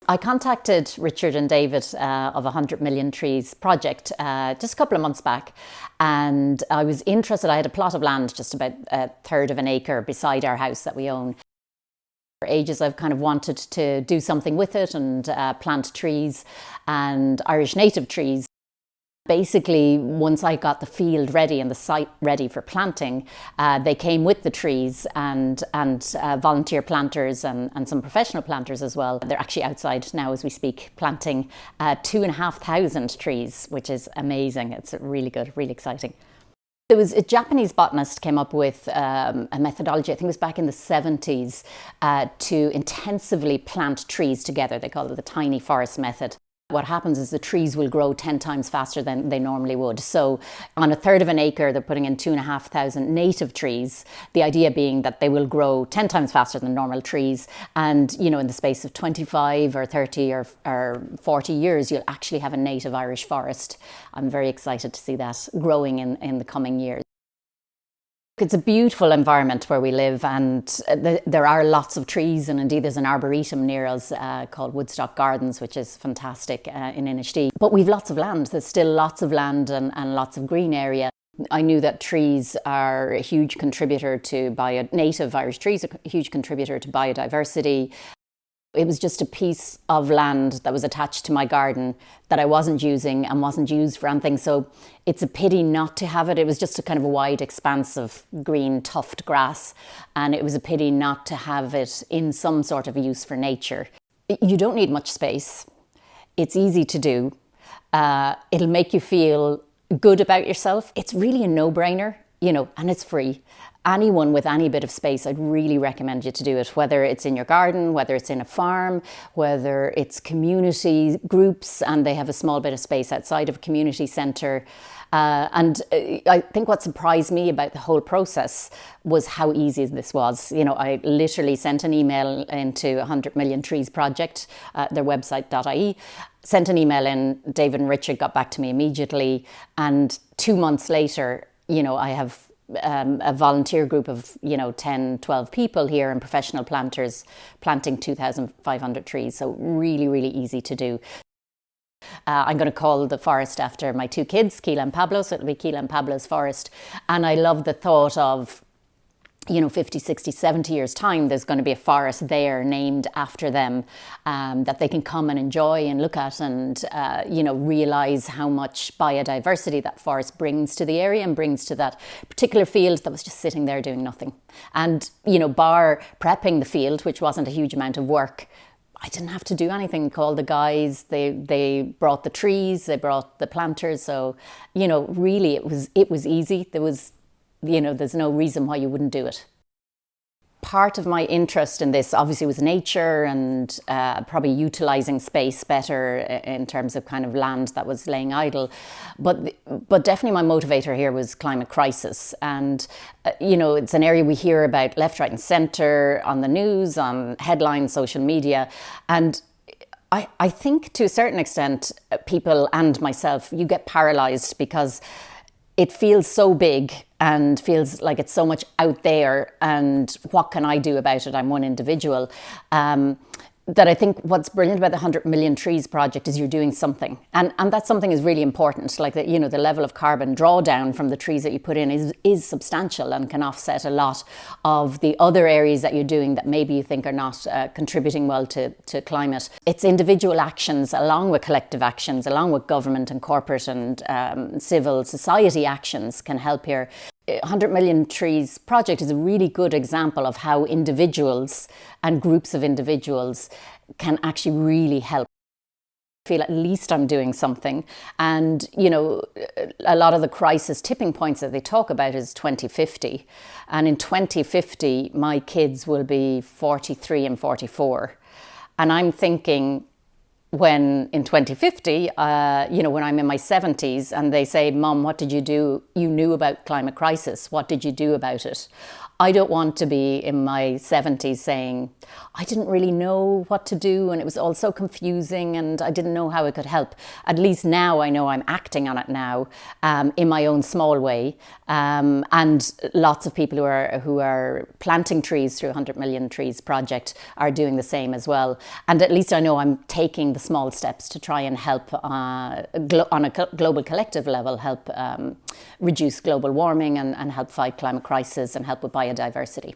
I contacted Richard and David of 100 Million Trees project just a couple of months back, and I was interested. I had a plot of land just about a third of an acre beside our house that we own. For ages I've kind of wanted to do something with it and plant trees and Irish native trees. Basically, once I got the field ready and the site ready for planting, they came with the trees and volunteer planters and some professional planters as well. They're actually outside now as we speak, planting 2,500 trees, which is amazing. It's really good, really exciting. There was a Japanese botanist came up with a methodology, I think it was back in the 70s, to intensively plant trees together. They call it the tiny forest method. What happens is the trees will grow 10 times faster than they normally would. So on a third of an acre, they're putting in 2,500 native trees. The idea being that they will grow 10 times faster than normal trees. And, you know, in the space of 25 or 30 or 40 years, you'll actually have a native Irish forest. I'm very excited to see that growing in the coming years. It's a beautiful environment where we live, and there are lots of trees, and indeed there's an arboretum near us called Woodstock Gardens, which is fantastic in Inistioge. But we've lots of land. There's still lots of land and lots of green area. I knew that trees are a huge contributor to native Irish trees, a huge contributor to biodiversity. It was just a piece of land that was attached to my garden that I wasn't using and wasn't used for anything. So it's a pity not to have it. It was just a kind of a wide expanse of green tuft grass. And it was a pity not to have it in some sort of use for nature. You don't need much space. It's easy to do. It'll make you feel good about yourself. It's really a no-brainer, you know, and it's free. Anyone with any bit of space, I'd really recommend you to do it, whether it's in your garden, whether it's in a farm, whether it's community groups and they have a small bit of space outside of a community centre. And I think what surprised me about the whole process was how easy this was. You know, I literally sent an email into 100 Million Trees project, their website.ie, sent an email in, David and Richard got back to me immediately. And 2 months later, you know, I have a volunteer group of, you know, 10, 12 people here and professional planters planting 2,500 trees. So really, really easy to do. I'm going to call the forest after my two kids, Keela and Pablo, so it'll be Keela and Pablo's forest. And I love the thought of, you know, 50, 60, 70 years time, there's going to be a forest there named after them that they can come and enjoy and look at and, you know, realise how much biodiversity that forest brings to the area and brings to that particular field that was just sitting there doing nothing. And, you know, bar prepping the field, which wasn't a huge amount of work, I didn't have to do anything. Call the guys, they brought the trees, they brought the planters. So, you know, really it was easy. There was, you know, there's no reason why you wouldn't do it. Part of my interest in this obviously was nature and probably utilising space better in terms of kind of land that was laying idle. But definitely my motivator here was climate crisis. And, you know, it's an area we hear about left, right and centre on the news, on headlines, social media. And I think to a certain extent, people and myself, you get paralysed because it feels so big and feels like it's so much out there and what can I do about it? I'm one individual. That I think what's brilliant about the 100 Million Trees project is you're doing something. And that something is really important. Like, you know, the level of carbon drawdown from the trees that you put in is substantial and can offset a lot of the other areas that you're doing that maybe you think are not contributing well to climate. It's individual actions along with collective actions, along with government and corporate and civil society actions can help here. 100 Million Trees project is a really good example of how individuals and groups of individuals can actually really help. I feel at least I'm doing something. And, you know, a lot of the crisis tipping points that they talk about is 2050. And in 2050, my kids will be 43 and 44. And I'm thinking, when in 2050, you know, when I'm in my 70s and they say, Mum, what did you do? You knew about climate crisis. What did you do about it? I don't want to be in my 70s saying, I didn't really know what to do and it was all so confusing and I didn't know how it could help. At least now I know I'm acting on it now in my own small way. And lots of people who are planting trees through 100 Million Trees project are doing the same as well. And at least I know I'm taking the small steps to try and help on a global collective level, help reduce global warming and help fight climate crisis and help with biodiversity.